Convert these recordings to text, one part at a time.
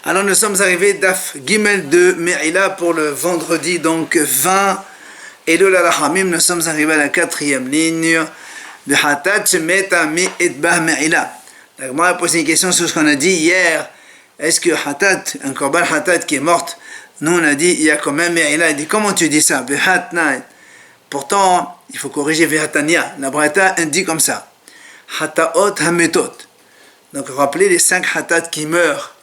Alors nous sommes arrivés d'Af Gimel de Me'ila pour le vendredi, donc 20 Elul al-Hamim. Nous sommes arrivés à la 4e ligne de Hatat Shemeta Mi Etbah Me'ila. La Gemara a posé une question sur ce qu'on a dit hier. Est-ce que Hatat, un korban Hatat qui est morte, nous on a dit il y a quand même Me'ila. Il dit comment tu dis ça? Behatnaï. Pourtant, il faut corriger Vehatania. La Braïta dit comme ça. Hataot Hametot. Donc rappelez les 5 Hatat qui meurent.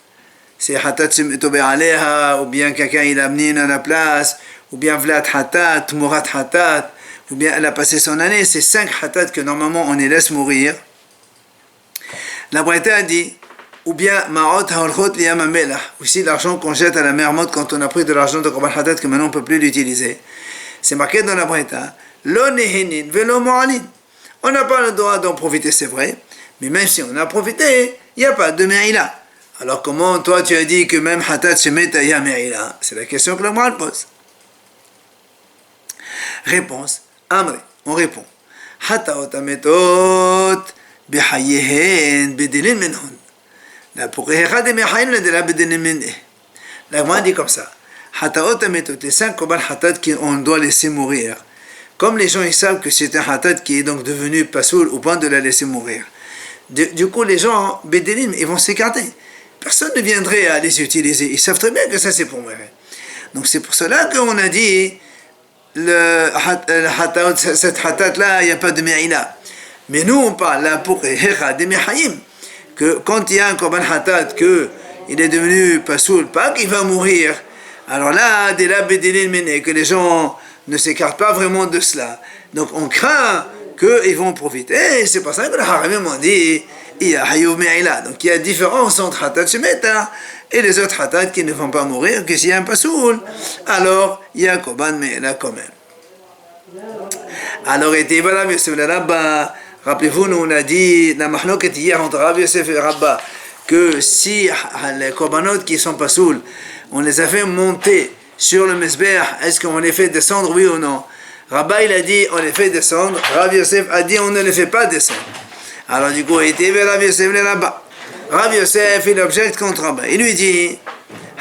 C'est Hatat Shemetobe Aleha, ou bien quelqu'un il a amené à la place, ou bien Vlat Hatat, Murat Hatat, ou bien elle a passé son année. C'est 5 Hatat que normalement on les laisse mourir. La Braïta a dit, ou bien Ma'ot Haolchot Liyam Amelah, aussi l'argent qu'on jette à la mer morte quand on a pris de l'argent de Korban Hatat que maintenant on ne peut plus l'utiliser. C'est marqué dans la Braïta, Lo Nehenin Velo Mo'alin. On n'a pas le droit d'en profiter, c'est vrai, mais même si on a profité, il n'y a pas de Me'ila. Alors comment toi tu as dit que même Hatat Shemeta ya Me'ila? C'est la question que le Moral pose. Réponse, Amri, on répond. Hataot Ametot Behayehen Bedelin Menhon. La pourrière de Mehayin de la Bedelin Menhon. La Gemara dit comme ça. Hataot Ametot, les 5 Korban Hatat qu'on doit laisser mourir. Comme les gens ils savent que c'est un Hatat qui est donc devenu pasoul au point de la laisser mourir. Du coup les gens, Bedelin, ils vont s'écarter. Personne ne viendrait à les utiliser. Ils savent très bien que ça c'est pour mourir. Donc c'est pour cela qu'on a dit cette hatat là, il n'y a pas de me'ila. Mais nous on parle là pour des me'hayim, que quand il y a un korban hatat que il est devenu pasoul, pas qu'il va mourir. Alors là, dès là bedelin mené, que les gens ne s'écartent pas vraiment de cela. Donc on craint qu'ils vont profiter. Et c'est pour ça que le haramim ont dit il y a hayuv me'ila. Donc il y a différence entre hatat shemeta et les autres hatat qui ne vont pas mourir, que s'il y a un pasoul, alors il y a korban me'ila quand même. Alors était Rabbi Yosef le Rabba. Rappelez-vous, nous on a dit la mahloket hier entre Rabbi Yosef et le Rabba que si les korbanot qui sont pasoul, on les a fait monter sur le mesbeh, est-ce qu'on les fait descendre, oui ou non? Rabba il a dit on les fait descendre, Rabbi Yosef a dit on ne les fait pas descendre. Alors du coup, il était vers Rabbi Yosef le Rabba. Rabbi Yosef, il objecte contre Rabba. Il lui dit,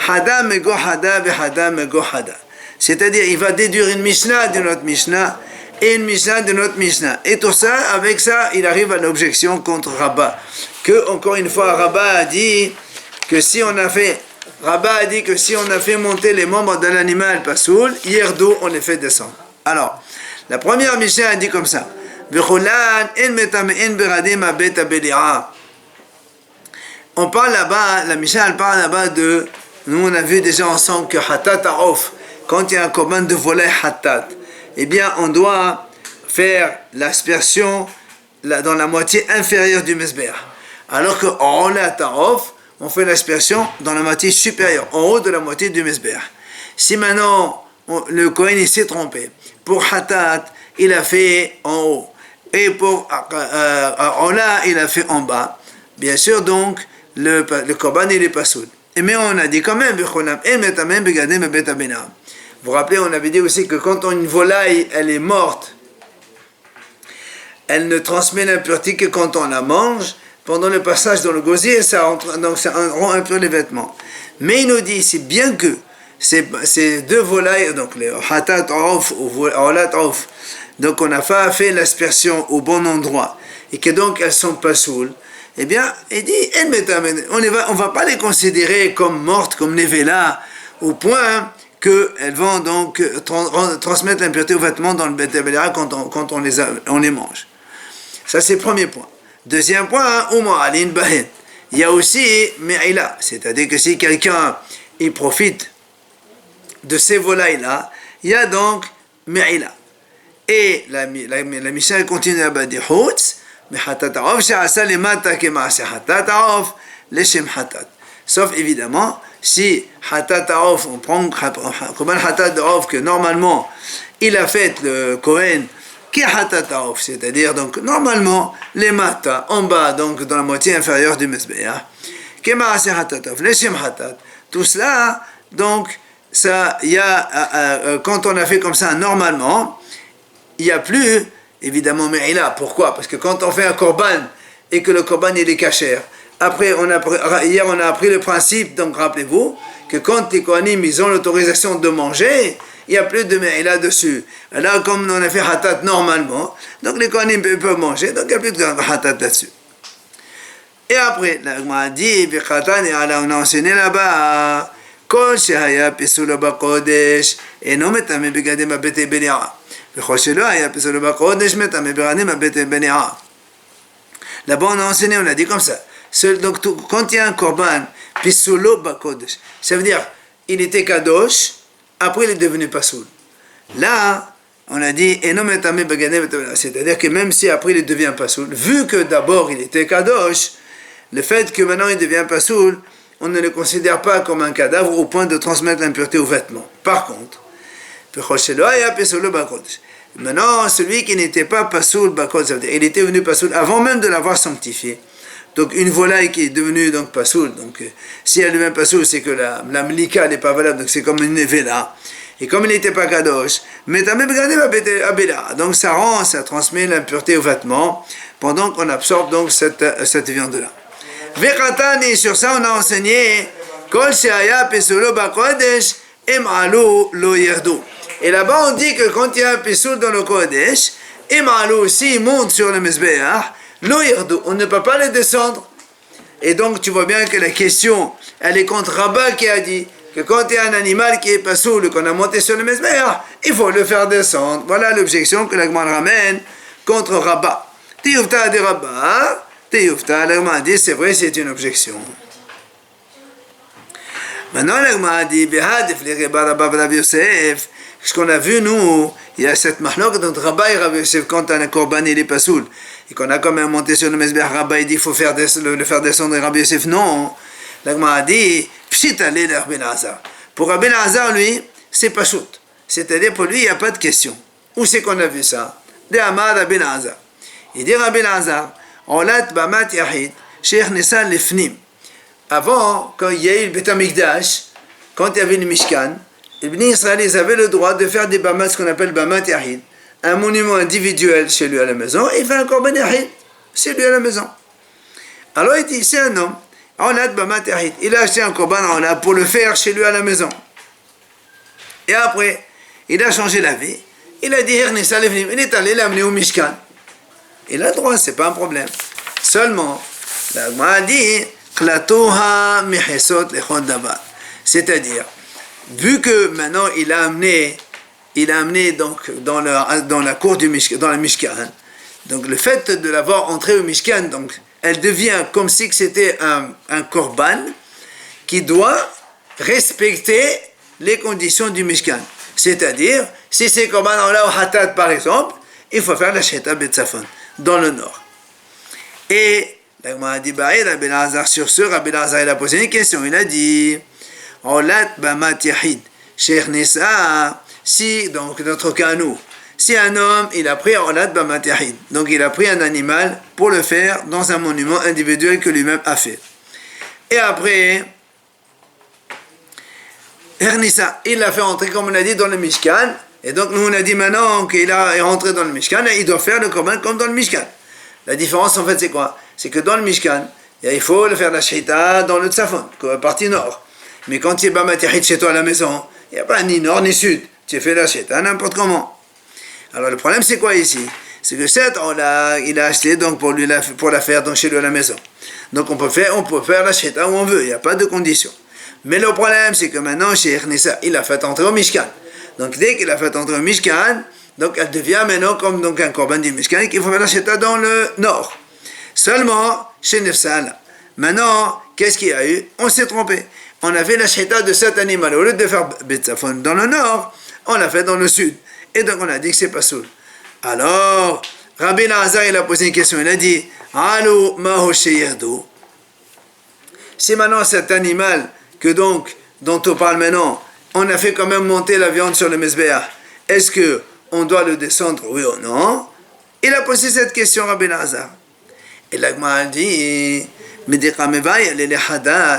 Hada mego hada vehada mego hada. C'est-à-dire, il va déduire une Mishnah de notre Mishnah et une Mishnah de notre Mishnah. Et tout ça, avec ça, il arrive à l'objection contre Rabba. Que, encore une fois, Rabba a dit que si on a fait monter les membres de l'animal pasoul, yerdo, on les fait descendre. Alors, la première Mishnah a dit comme ça. On parle là-bas, la Mishnah elle parle là-bas de, nous on a vu déjà ensemble que Hatat Aof, quand il y a un korban de volaille Hatat, eh bien on doit faire l'aspersion dans la moitié inférieure du mesbeh. Alors que Olat Aof, on fait l'aspersion dans la moitié supérieure, en haut de la moitié du mesbeh. Si maintenant le Kohen il s'est trompé, pour Hatat, il a fait en haut. Et pour Ola, il a fait en bas. Bien sûr, donc, le korban, il est pasoul. Mais on a dit quand même, vous vous rappelez, on avait dit aussi que quand une volaille, elle est morte, elle ne transmet l'impureté que quand on la mange. Pendant le passage dans le gosier, donc ça rend impur les vêtements. Mais il nous dit, c'est bien que ces deux volailles, donc les hatat off ou olat off, donc on n'a pas fait l'aspersion au bon endroit et que donc elles sont pas saoules, eh bien il dit on va pas les considérer comme mortes, comme nevela, au point qu'elles vont donc transmettre l'impureté aux vêtements dans le Beth Abéléa quand on les mange. Ça c'est le premier point. Deuxième point, il y a aussi me'ila, c'est-à-dire que si quelqu'un il profite de ces volailles-là, il y a donc me'ila. Et la Mishnah continue à dire sauf évidemment si hatat aof, on prend comme un hatat aof que normalement il a fait le Kohen qui est hatat aof, c'est-à-dire donc normalement les mata en bas, donc dans la moitié inférieure du mesbeh, tout cela donc ça, il y a quand on a fait comme ça normalement, il n'y a plus évidemment me'ila. Pourquoi? Parce que quand on fait un korban et que le korban il est kasher, Après, hier on a appris le principe, donc rappelez-vous, que quand les Kohanim, ils ont l'autorisation de manger, il n'y a plus de Me'ila dessus. Là, comme on a fait Hatat normalement, donc les Kohanim peuvent manger, donc il n'y a plus de Hatat là-dessus. Et après, on a dit, on a enseigné là-bas, Kol Shehaya Pisula Bakodesh, et non metame begadim abete beni'a. V'chol shelo haya Pisula Bakodesh, metame begadim abete beni'a. Là-bas, on a enseigné, on a dit comme ça. Donc, quand il y a un korban, Pisulo Bakodesh, ça veut dire, il était kadosh, après il est devenu pasoul. Là, on a dit, c'est-à-dire que même si après il devient pasoul, vu que d'abord il était kadosh, le fait que maintenant il devient pasoul, on ne le considère pas comme un cadavre au point de transmettre l'impureté aux vêtements. Par contre, maintenant, celui qui n'était pas pasoul, il était venu pasoul avant même de l'avoir sanctifié. Donc une volaille qui est devenue donc pasoul, donc si elle devient pasoul, c'est que la mlika n'est pas valable, donc c'est comme une nevela. Et comme il n'était pas kadosh, donc ça transmet l'impureté aux vêtements pendant qu'on absorbe donc cette viande-là. Et sur ça on a enseigné et là-bas on dit que quand il y a un pesoul dans le kodesh, s'il monte sur le mezbeach, on ne peut pas les descendre. Et donc tu vois bien que la question, elle est contre Rabba qui a dit que quand il y a un animal qui est pas soul, qu'on a monté sur le mezbeach, il faut le faire descendre. Voilà l'objection que la Gemara ramène contre Rabba. Tiyufta de Rabba, Tiyufta, la Gemara dit c'est vrai, c'est une objection. Maintenant la Gemara dit Behadif les Rabba Rav Yosef. Ce qu'on a vu nous, il y a cette mahlok entre Rabba et Rav Yosef quand un korban il est pas soul. Et qu'on a quand même monté sur le mezbeach, Rabba il dit il faut le faire descendre, et Rabbi Yosef non. La Gemara a dit pshit allez de Rabbi Elazar. Pour Rabbi Elazar, lui, c'est pas shoot. C'est-à-dire pour lui, il n'y a pas de question. Où c'est qu'on a vu ça? De Amar Rabbi Elazar. Il dit Rabbi Elazar, Olat Bamat Yahid, Sheikh Nessa Lefnim. Avant, quand il y a eu le Bet HaMikdash, quand il y avait le Mishkan, les Bnei Israël, ils avaient le droit de faire des Bamat, ce qu'on appelle Bamat Yahid, un monument individuel chez lui à la maison, et il fait un korban Yahid chez lui à la maison. Alors il dit, c'est un homme, il a acheté un korban pour le faire chez lui à la maison. Et après, il a changé la vie, il a dit, il est allé l'amener au Mishkan. Il a le droit, c'est pas un problème. Seulement, la Gemara a dit, c'est-à-dire, vu que maintenant il a amené donc dans la cour du Mishkan, dans le Mishkan, donc le fait de l'avoir entré au Mishkan, donc elle devient comme si c'était un korban qui doit respecter les conditions du Mishkan. C'est-à-dire, si c'est korban-là au Hatat par exemple, il faut faire la Sheta Betzafon, dans le nord. Et la Gemara a dit, Rabbi Elazar, sur ce, Rabbi Elazar, il a posé une question, il a dit, Olat Bamat Yahid, Sheikh Nissa, si, donc notre cas nous, si un homme, il a pris Olat Bamat Yahid, donc il a pris un animal pour le faire dans un monument individuel que lui-même a fait. Et après, Ernissa, il l'a fait entrer, comme on a dit, dans le Mishkan, et donc nous on a dit maintenant qu'il est rentré dans le Mishkan, il doit faire le korban comme dans le Mishkan. La différence en fait c'est quoi? C'est que dans le Mishkan, il faut le faire la Shita dans le Tzafon, la partie nord. Mais quand tu es Bamat Yahid chez toi à la maison, il n'y a pas ni nord ni sud. Tu fais la Shita n'importe comment. Alors le problème c'est quoi ici? C'est que certes, il a acheté donc pour la faire donc chez lui à la maison. Donc on peut faire la Shita où on veut, il n'y a pas de condition. Mais le problème c'est que maintenant chez Ernissa, il a fait entrer au Mishkan. Donc dès qu'il a fait entrer au Mishkan, donc elle devient maintenant comme donc un korban du Mishkan qu'il faut faire la Shita dans le nord. Seulement chez Nefsal. Maintenant, qu'est-ce qu'il y a eu? On s'est trompé. On a fait la Shita de cet animal. Au lieu de faire Betzafon dans le nord, on l'a fait dans le sud. Et donc on a dit que c'est pas soul. Alors, Rabbi Elazar, il a posé une question. Il a dit, Allô, Maho Sheyerdo. C'est maintenant cet animal dont on parle maintenant, on a fait quand même monter la viande sur le Mezbeach. Est-ce que on doit le descendre, oui ou non? Il a posé cette question, Rabbi Elazar. Et la Gemara dit,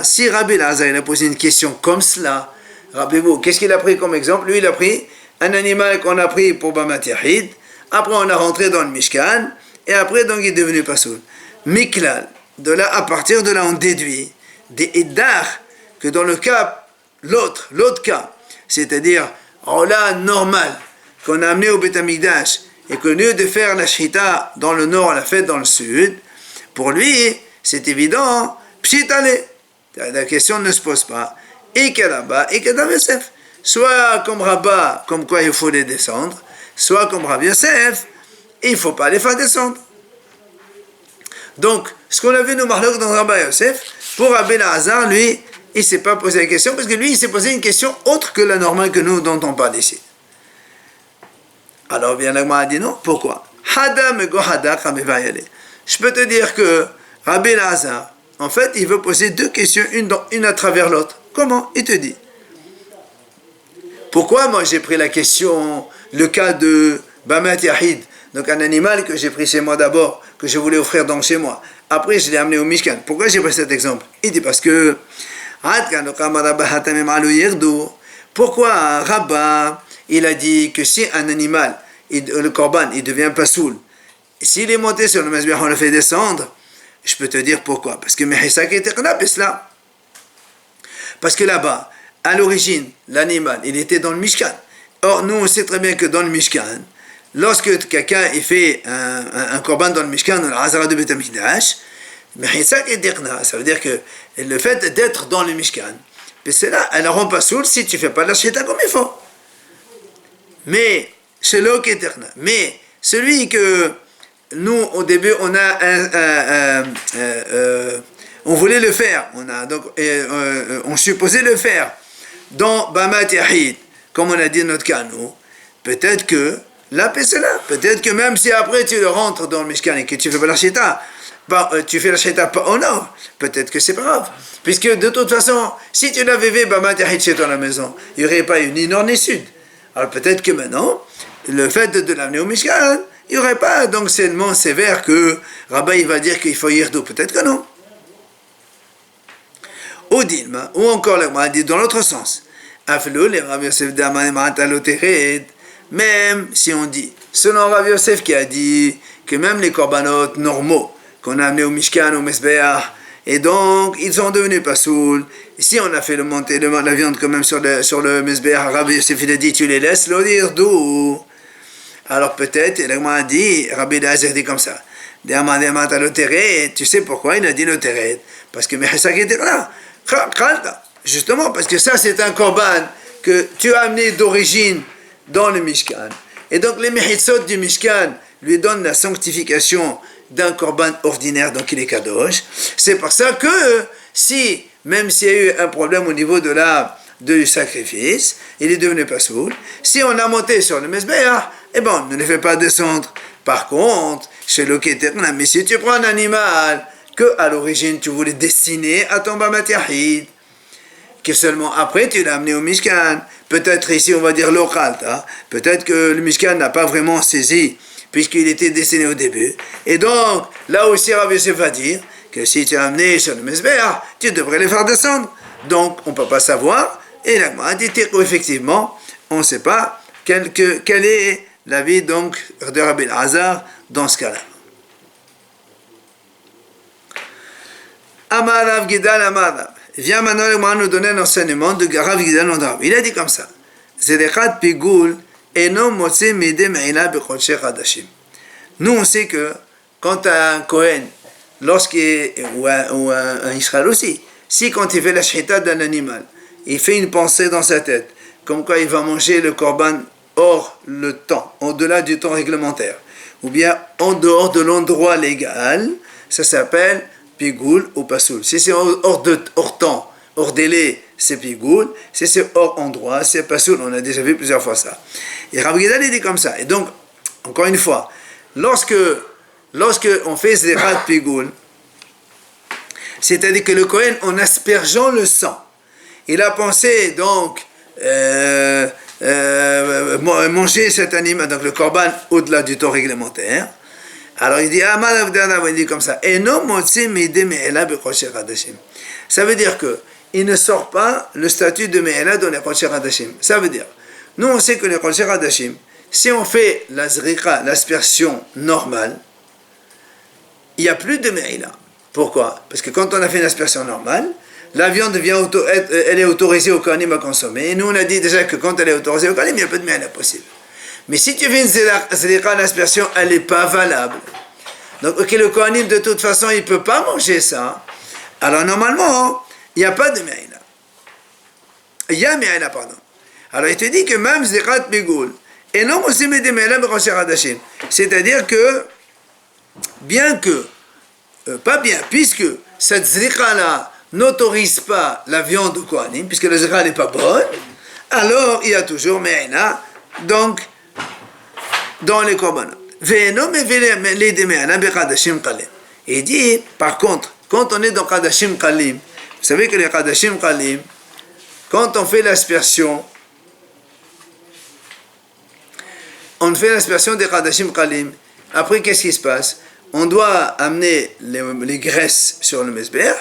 si Rabbi Elazar il a posé une question comme cela, rappelez-vous, qu'est-ce qu'il a pris comme exemple? Lui, il a pris un animal qu'on a pris pour Bamat Yahid, après on a rentré dans le Mishkan, et après donc il est devenu pasoul. Miklal, à partir de là, on déduit des Eddar que dans le cas, l'autre cas, c'est-à-dire, là, normal, qu'on a amené au Beth Amikdash, et qu'au lieu de faire la Shrita dans le nord, on l'a fait dans le sud, pour lui, c'est évident, Pshitale. La question ne se pose pas. Et Rabba, et Rav Yosef. Soit comme Rabba, comme quoi il faut les descendre, soit comme Rav Yosef, il ne faut pas les faire descendre. Donc, ce qu'on a vu nous marloc dans Rabba Yosef, pour Rabbi Elazar, lui, il ne s'est pas posé la question, parce que lui, il s'est posé une question autre que la normale que nous, dont on parle ici. Alors, bien, l'Agma a dit non, pourquoi? Je peux te dire que Rabbi Elazar, en fait, il veut poser deux questions, une à travers l'autre. Comment? Il te dit. Pourquoi moi j'ai pris la question, le cas de Bamat Yahid, donc un animal que j'ai pris chez moi d'abord, que je voulais offrir donc chez moi. Après, je l'ai amené au Mishkan. Pourquoi j'ai pris cet exemple? Il dit parce que pourquoi Rabba, il a dit que si un animal, le korban, il devient pas soul, s'il est monté sur le Masbiach, on le fait descendre, je peux te dire pourquoi. Parce que Mehisak était là. Parce que là-bas, à l'origine, l'animal, il était dans le Mishkan. Or, nous, on sait très bien que dans le Mishkan, lorsque quelqu'un fait un korban dans le Mishkan, dans la Hazara de Beth Amikdash, Mehisak et Dirna, ça veut dire que le fait d'être dans le Mishkan, c'est là, elle ne rend pas soul si tu ne fais pas la shita comme il faut. Mais, c'est là qui est Dirna. Mais, celui que nous, au début, on voulait le faire, on supposait le faire dans Bamat Yahid, comme on a dit dans notre cas, nous. Peut-être que là, c'est là. Peut-être que même si après tu le rentres dans le Mishkan et que tu fais pas la shita, tu fais la shita pas au nord, peut-être que c'est pas grave. Puisque de toute façon, si tu l'avais fait Bamat Yahid chez toi à la maison, il n'y aurait pas eu ni nord ni sud. Alors peut-être que maintenant, le fait de l'amener au Mishkan, il n'y aurait pas d'enseignement sévère que Rabbi va dire qu'il faut Yirdo. Peut-être que non. Ou Dilma, ou encore l'Agma dit dans l'autre sens. Même si on dit, selon Rav Yosef qui a dit que même les korbanot normaux qu'on a amenés au Mishkan, au Mesbeach, et donc ils sont devenus pas soul. Si on a fait monter la viande quand même sur le Mesbeach, Rav Yosef il a dit tu les laisses le dire d'où. Alors peut-être, l'Agma a dit, Rabbi Elazar dit comme ça. Tu sais pourquoi il a dit le Teret? Parce que Mehisak était là. Justement, parce que ça c'est un korban que tu as amené d'origine dans le Mishkan. Et donc les Mehitsot du Mishkan lui donnent la sanctification d'un korban ordinaire, donc il est kadosh. C'est pour ça que même s'il y a eu un problème au niveau du sacrifice, il est devenu pas soul. Si on a monté sur le Mesbeach, on ne le fait pas descendre. Par contre, chez le Keterna, mais si tu prends un animal que à l'origine tu voulais destiner à ton Bamat Yahid, que seulement après tu l'as amené au Mishkan, peut-être ici on va dire local, peut-être que le Mishkan n'a pas vraiment saisi, puisqu'il était destiné au début. Et donc, là aussi Rav Yosef va dire que si tu as amené sur le Mesbeach, tu devrais les faire descendre. Donc, on ne peut pas savoir. Et là, a dit effectivement, on ne sait pas quel est l'avis donc de Rabbi Elazar dans ce cas-là. Amar Rav Gidal Amar Rav. Viens maintenant nous donner un enseignement de Rav Gidal Amar. Il a dit comme ça. Zedechat Pigul eno motze mide me'ila bechodshe chadashim. Nous, on sait que quand un Kohen, ou un Israël aussi, si quand il fait la shita d'un animal, il fait une pensée dans sa tête, comme quoi il va manger le korban hors le temps, au-delà du temps réglementaire, ou bien en dehors de l'endroit légal, ça s'appelle pigoul ou pasoul. Si c'est hors temps, hors délai, c'est pigoul. Si c'est hors endroit, c'est pasoul. On a déjà vu plusieurs fois ça. Et Rav Gidal il dit comme ça. Et donc, encore une fois, lorsque on fait zérat pigoul, c'est-à-dire que le Kohen, en aspergeant le sang, il a pensé donc manger cet animal, donc le korban au-delà du temps réglementaire. Alors il dit, il dit comme ça, ça veut dire que il ne sort pas le statut de Me'ela dans les Chodesh Hadashim. Ça veut dire, nous on sait que les Chodesh Hadashim, si on fait la zrika, l'aspersion normale, il n'y a plus de Me'ela. Pourquoi? Parce que quand on a fait une aspersion normale, la viande elle est autorisée au Kohanim à consommer. Et nous, on a dit déjà que quand elle est autorisée au Kohanim, il n'y a pas de mi'ala possible. Mais si tu fais une zéliqa d'aspersion, elle n'est pas valable. Donc, ok, le Kohanim, de toute façon, il ne peut pas manger ça. Alors, normalement, il n'y a pas de mi'ala. Il y a mi'ala, pardon. Alors, il te dit que même zéliqa bigoul, et non aussi met des mi'ala b'rocher hadashim. C'est-à-dire que, puisque cette zéliqa-là n'autorise pas la viande au Kohanim, puisque la zéliqa n'est pas bonne, alors il y a toujours mi'ala, donc, dans les korbanot. Il dit, par contre, quand on est dans Kadashim Kalim, vous savez que les Kadashim Kalim, quand on fait l'aspersion, des Kadashim Kalim, après qu'est-ce qui se passe? On doit amener les graisses sur le mesber,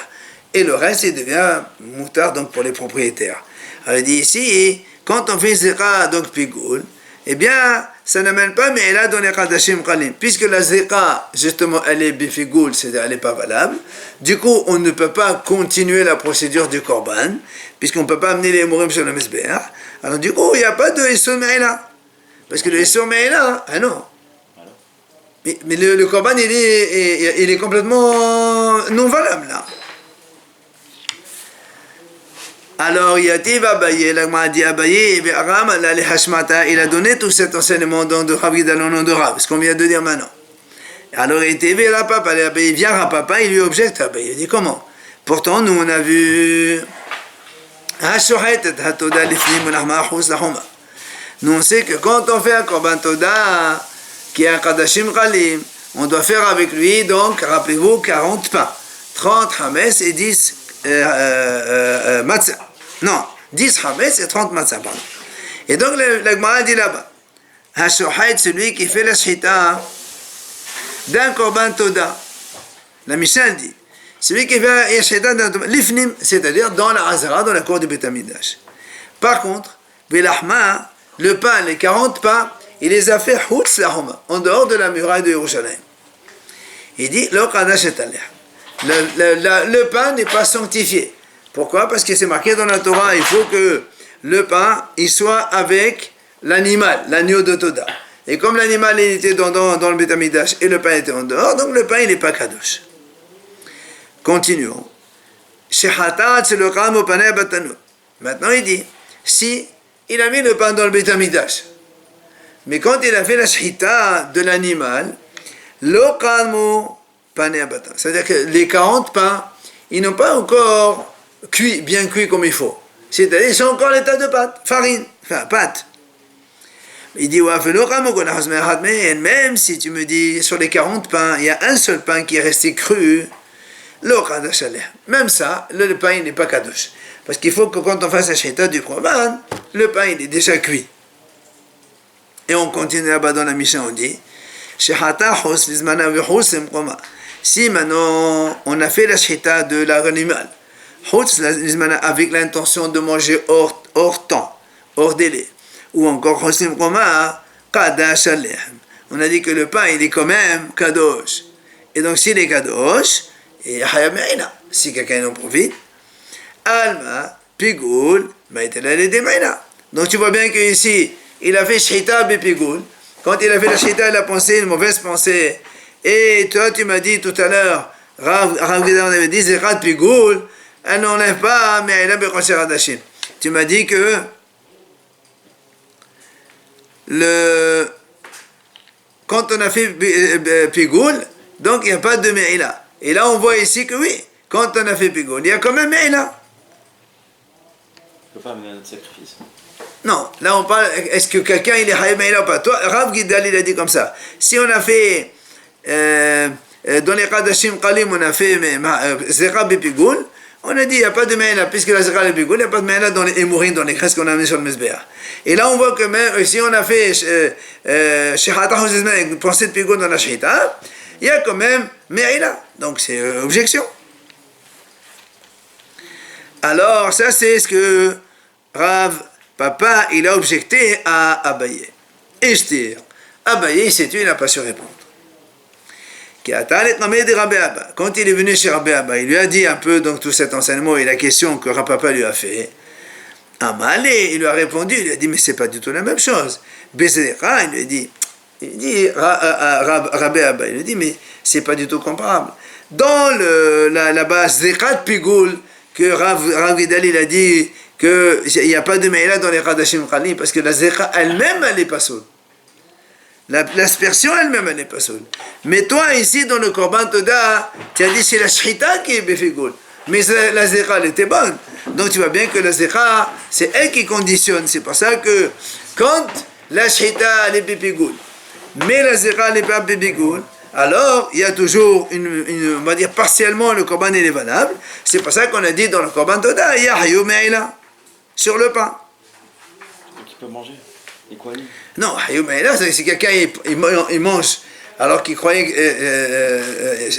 et le reste, il devient moutard donc pour les propriétaires. Alors il dit ici, quand on fait zéka, donc pigoul, eh bien, ça n'amène pas, mais elle a donné Kadashim Kalim. Puisque la zéka, justement, elle est bifigoul, c'est-à-dire elle n'est pas valable, du coup, on ne peut pas continuer la procédure du korban, puisqu'on ne peut pas amener les mourim sur le mesber. Alors du coup, il n'y a pas de Issur Me'ila. Parce que le Issur Me'ila, ah non. Mais le korban, il est complètement non valable, là. Alors, Yativ Abaye, l'Agma dit Abaye, il a donné tout cet enseignement de Rav Gidal au nom de Rav, ce qu'on vient de dire maintenant. Alors, il était élevé à papa, il vient à papa, il lui objecte à Abaye. Il dit comment? Pourtant, nous, on a vu. Nous, on sait que quand on fait un Korban Toda, qui est un Kadashim Kalim, on doit faire avec lui, donc, rappelez-vous, 40 pains, 30 Hametz et 10 matzah. Non, 10 Hametz et 30 matzah, pardon. Et donc, la Gemara dit là-bas, Hashohaït, celui qui fait la shita d'un Korban Toda. La Mishnah dit, celui qui fait la shita d'un l'ifnim, c'est-à-dire dans la Hazara, dans la cour du Beth Amikdash. Par contre, Belahma, le pain, les 40 pains, il les a fait Hutz Lahoma, en dehors de la muraille de Yerushalayim. Il dit, Lo Kadash et Aleh. Le pain n'est pas sanctifié. Pourquoi? Parce que c'est marqué dans la Torah, il faut que le pain il soit avec l'animal, l'agneau de Toda. Et comme l'animal il était dans le Beth Amikdash et le pain était en dehors, donc le pain il n'est pas kadosh. Continuons. Maintenant il dit, si il a mis le pain dans le Beth Amikdash, mais quand il a fait la shita de l'animal, c'est-à-dire que les 40 pains, ils n'ont pas encore bien cuit comme il faut. C'est-à-dire, ils sont encore l'état de pâte, pâte. Il dit, même si tu me dis, sur les 40 pains, il y a un seul pain qui est resté cru, même ça, le pain, il n'est pas kadosh. Parce qu'il faut que quand on fasse la shita du korban, le pain, il est déjà cuit. Et on continue là-bas dans la Mishnah, on dit, si maintenant on a fait la shita de l'animal, avec l'intention de manger hors temps, hors délai, ou encore on a dit que le pain il est quand même kadosh. Et donc s'il est kadosh, et si quelqu'un en profite, alma, pigoul, donc tu vois bien que ici il a fait shita bipigoul. Quand il a fait la shita, il a pensé une mauvaise pensée. Et toi, tu m'as dit tout à l'heure, Rav Gidal avait dit, Zerat Pigoul, elle n'enlève pas, mais elle a Bechocher Hadashim. Tu m'as dit que quand on a fait Pigoul, donc il n'y a pas de Me'ila. Et là, on voit ici que oui, quand on a fait Pigoul, il y a quand même Me'ila. On ne peut pas amener un sacrifice. Non, là on parle, est-ce que quelqu'un il est Hayab Me'ila ou pas? Toi, Rav Gidal, il a dit comme ça. Si on a fait, dans les Kadashim Kalim, on a fait Zera Bipigoul, on a dit il n'y a pas de Me'ila, puisque la Zera Bipigoul, il n'y a pas de Me'ila dans les Emourim, dans les graisses qu'on a mis sur le Mesbéa. Et là on voit que même si on a fait Shehata Hozizman avec une pensée de Pigoul dans la Shehita, il y a quand même Me'ila. Donc c'est objection. Alors ça c'est ce que Rav Papa, il a objecté à Abaye. Et je dis, Abaye, c'est tu, il n'a pas su répondre. Quand il est venu chez Rabbi Abba, il lui a dit un peu donc tout cet enseignement et la question que Rapapa lui a fait. Amalé, il lui a répondu, il lui a dit mais c'est pas du tout la même chose. Bezerra, il lui a dit, Rabbi Abba, il lui a dit mais c'est pas du tout comparable. Dans la base Zekat Pigoul, que Rav Vidal il a dit qu'il n'y a pas de Meïla dans les Radashim Khali, parce que la Zeka elle-même elle n'est pas soule. L'aspersion elle-même elle n'est pas soule. Mais toi ici dans le Korban Toda, tu as dit c'est la Shrita qui est Befigoul. Mais la Zeka elle était bonne. Donc tu vois bien que la Zeka c'est elle qui conditionne. C'est pour ça que quand la Shrita elle est Befigoul, mais la Zeka elle n'est pas Befigoul, alors il y a toujours on va dire partiellement le Korban il est valable. C'est pour ça qu'on a dit dans le Korban Toda, il y a Hayu Meïla sur le pain. Donc il peut manger. Et quoi lui? Non, Hayu Meïla, c'est quelqu'un il mange alors qu'il croyait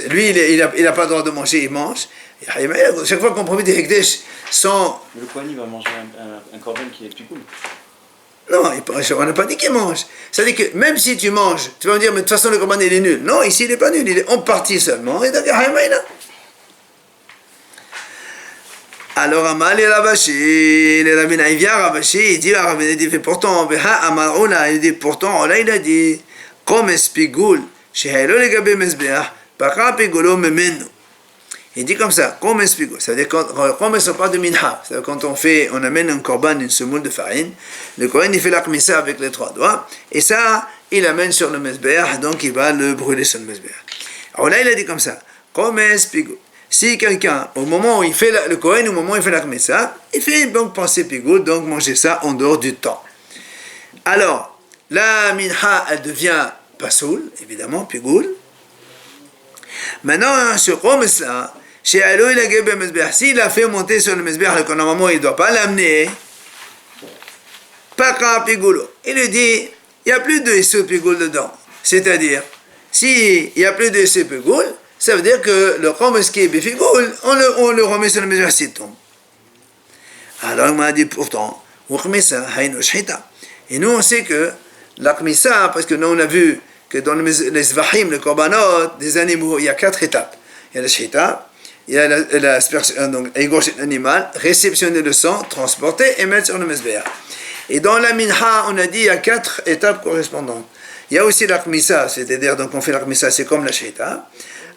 lui il n'a pas le droit de manger, il mange. Hayu Meïla, chaque fois qu'on profite des Hekdesh sans. Le Kohen va manger un korban qui est pigoul. Non, on n'a pas dit qu'il mange. C'est-à-dire que même si tu manges, tu vas me dire, mais de toute façon le korban il est nul. Non, ici il n'est pas nul, il est en partie seulement. Et donc, alors, Amal et Rabashi, le rabbin il vient à Rabashi, il dit à Rabbin, il dit, pourtant, il dit, pourtant, là il a dit, comme espigoul, chez Haïlo les gabé mesbeah, para pigolo memenu. Il dit comme ça, comme espigoul, c'est-à-dire quand on parle de minha, c'est-à-dire quand on amène un korban, une semoule de farine, le Kohen il fait la kmissa avec les 3 doigts, et ça, il amène sur le mesbeah, donc il va le brûler sur le mesbeah. Alors là il a dit comme ça, comme espigoul. Si quelqu'un, au moment où il fait le Kohen, au moment où il fait la Kmessa, il fait donc penser pigoul, donc manger ça en dehors du temps. Alors, la minha, elle devient pasoul, évidemment, pigoul. Maintenant, ce Khomesla, chez Alo, il a gébé Mesbeh. S'il a fait monter sur le Mesbeh, normalement, il ne doit pas l'amener. Paka pigoulo. Il lui dit, il n'y a plus de Issou pigoul dedans. C'est-à-dire, s'il n'y a plus de Issou pigoul, ça veut dire que le Khomes qui est Befigoul, on le remet sur le mesbeh s'il tombe. Alors il m'a dit pourtant, et nous on sait que la Kmissa, parce que nous on a vu que dans les Zvahim, le Korbanot, des animaux, il y a 4 étapes. Il y a la Shita, il y a l'aspersion, donc égorger l'animal, réceptionner le sang, transporter et mettre sur le mesbeh. Et dans la Minha, on a dit il y a 4 étapes correspondantes. Il y a aussi la Kmissa, c'est-à-dire donc on fait la Kmissa, c'est comme la Shita.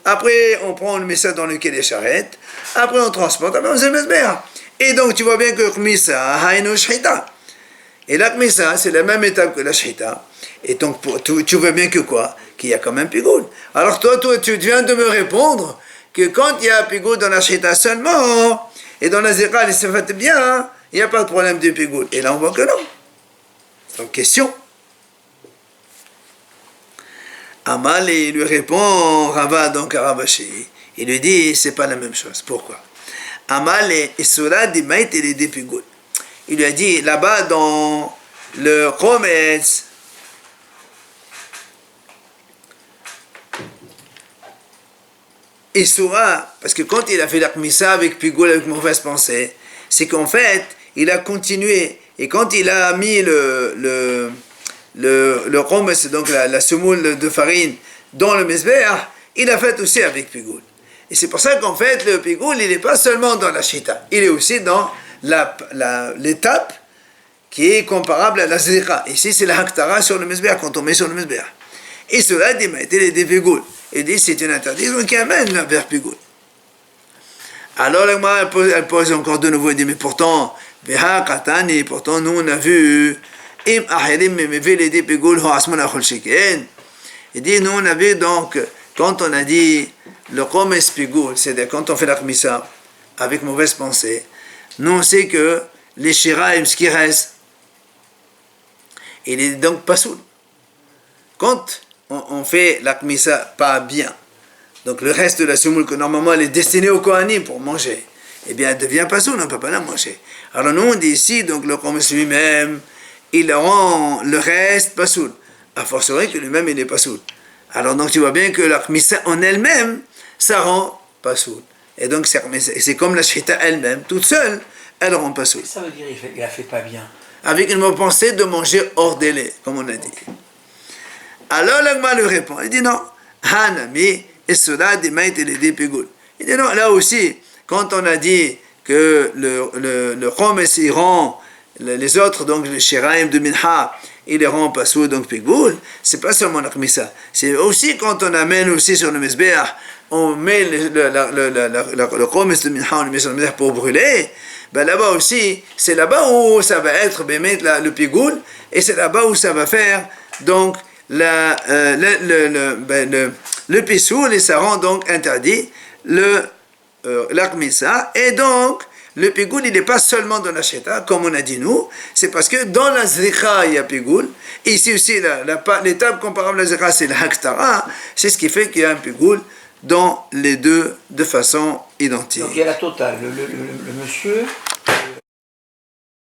Après, on prend le message dans lequel est charrette. Après, on transporte. Après, on se met. Et donc, tu vois bien que Kmissa, Haïno, Shita. Et la Kmissa, c'est la même étape que la Shita. Et donc, tu vois bien que quoi? Qu'il y a quand même Pigoul. Alors, toi, tu viens de me répondre que quand il y a Pigoul dans la Shita seulement, et dans la Zera, il se fait bien, il n'y a pas de problème de Pigoul. Et là, on voit que non. Donc, question. Amal, il lui répond, Rava, donc à Rabashi, il lui dit, c'est pas la même chose. Pourquoi? Amal, il sera dit, maït, il est des pigoul. Il lui a dit, là-bas, dans le Chometz, il sera, parce que quand il a fait la Kmissa avec pigoul, avec mauvaise pensée, c'est qu'en fait, il a continué, et quand il a mis le rhum, c'est donc la semoule de farine dans le mesbeh, il a fait aussi avec pigoul. Et c'est pour ça qu'en fait, le pigoul, il n'est pas seulement dans la shita, il est aussi dans l'étape qui est comparable à la zera. Ici, c'est la haktara sur le mesbeh, quand on met sur le mesbeh. Et cela dit, mais il est des pigoul. Il dit, c'est une interdiction qui amène vers pigoul. Alors, elle pose encore de nouveau, elle dit, mais pourtant, pourtant, nous, on a vu. Il dit, nous on a vu donc, quand on a dit le Khomes Pigoul, c'est-à-dire quand on fait la Kmissa avec mauvaise pensée, nous on sait que les Shiraim, ce qui reste, il est donc pas soul. Quand on fait la Kmissa pas bien, donc le reste de la semoule que normalement elle est destinée au Kohanim pour manger, eh bien elle devient pas soul, on ne peut pas la manger. Alors nous on dit ici, donc le Khomes lui-même, il rend le reste pas soul. A fortiori que lui-même il n'est pas soul. Alors donc tu vois bien que la Kmissa en elle-même, ça rend pas soul. Et donc c'est comme la Shita elle-même, toute seule, elle rend pas soul. Ça veut dire qu'il a fait pas bien. Avec une mauvaise pensée de manger hors délai, comme on a dit. Alors l'Agma lui répond, il dit non, Hanami, et cela des maït et des pigoul. Et non, là aussi, quand on a dit que le Chomes il rend les autres, donc le Shiraim de Minha, il les rend Pasoul, donc Pigoul, c'est pas seulement la Khmissa. C'est aussi quand on amène aussi sur le Mezbeach, on met le Chomes de Minha, on le met sur le Mezbeach pour brûler, ben là-bas aussi, c'est là-bas où ça va être le Pigoul, et c'est là-bas où ça va faire donc le Pisoul, et ça rend donc interdit la Khmissa, et donc le Pigoul, il n'est pas seulement dans la Sheta, comme on a dit nous, c'est parce que dans la Zrika, il y a Pigoul. Ici aussi, l'étape comparable à la Zrika, c'est la Haktara. C'est ce qui fait qu'il y a un Pigoul dans les deux de façon identique. Donc il y a la totale. Le monsieur